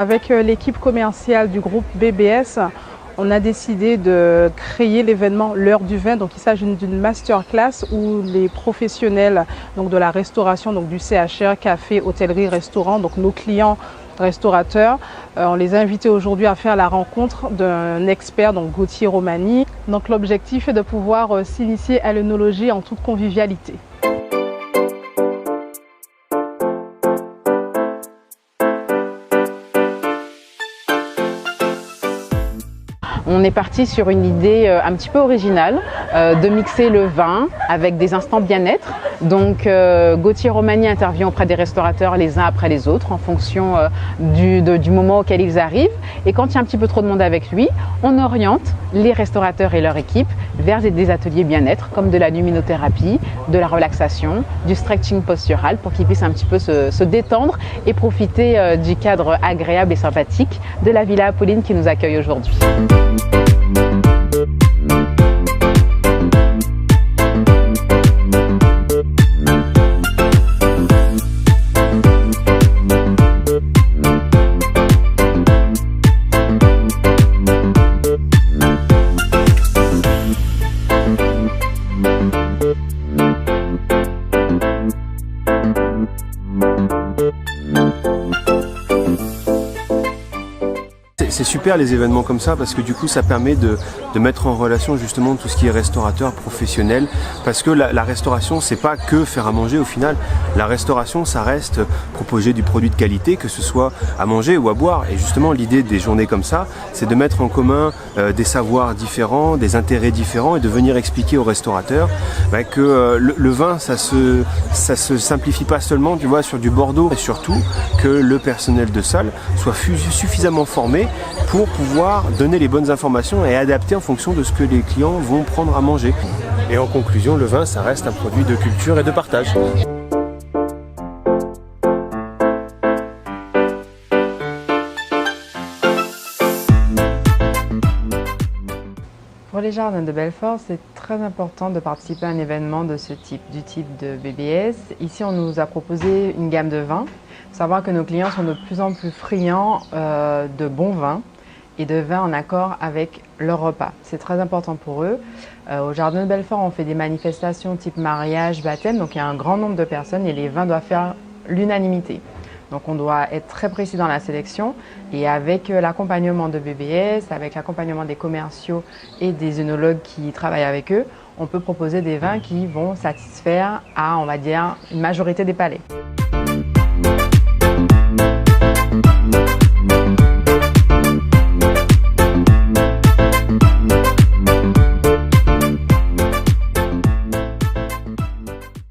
Avec l'équipe commerciale du groupe BBS, on a décidé de créer l'événement L'heure du vin. Donc, il s'agit d'une masterclass où les professionnels donc, de la restauration, donc du CHR, café, hôtellerie, restaurant, donc nos clients restaurateurs, on les a invités aujourd'hui à faire la rencontre d'un expert, donc Gauthier Romani. Donc, l'objectif est de pouvoir s'initier à l'œnologie en toute convivialité. On est parti sur une idée un petit peu originale de mixer le vin avec des instants bien-être. Donc Gauthier Romani intervient auprès des restaurateurs les uns après les autres en fonction du moment auquel ils arrivent. Et quand il y a un petit peu trop de monde avec lui, on oriente les restaurateurs et leur équipe vers des ateliers bien-être comme de la luminothérapie, de la relaxation, du stretching postural pour qu'ils puissent un petit peu se détendre et profiter du cadre agréable et sympathique de la Villa Apolline qui nous accueille aujourd'hui. C'est super les événements comme ça parce que du coup ça permet de mettre en relation justement tout ce qui est restaurateur professionnel, parce que la restauration c'est pas que faire à manger au final. La restauration ça reste proposer du produit de qualité, que ce soit à manger ou à boire, et justement l'idée des journées comme ça c'est de mettre en commun des savoirs différents, des intérêts différents, et de venir expliquer aux restaurateurs que le vin ça se simplifie pas seulement, tu vois, sur du Bordeaux, et surtout que le personnel de salle soit suffisamment formé pour pouvoir donner les bonnes informations et adapter en fonction de ce que les clients vont prendre à manger. Et en conclusion, le vin, ça reste un produit de culture et de partage. Pour les Jardins de Belfort, c'est très important de participer à un événement de ce type, du type de BBS. Ici, on nous a proposé une gamme de vins. Il faut savoir que nos clients sont de plus en plus friands de bons vins et de vins en accord avec leur repas. C'est très important pour eux. Au Jardin de Belfort, on fait des manifestations type mariage, baptême, donc il y a un grand nombre de personnes et les vins doivent faire l'unanimité. Donc on doit être très précis dans la sélection, et avec l'accompagnement de BBS, avec l'accompagnement des commerciaux et des œnologues qui travaillent avec eux, on peut proposer des vins qui vont satisfaire à, on va dire, une majorité des palais.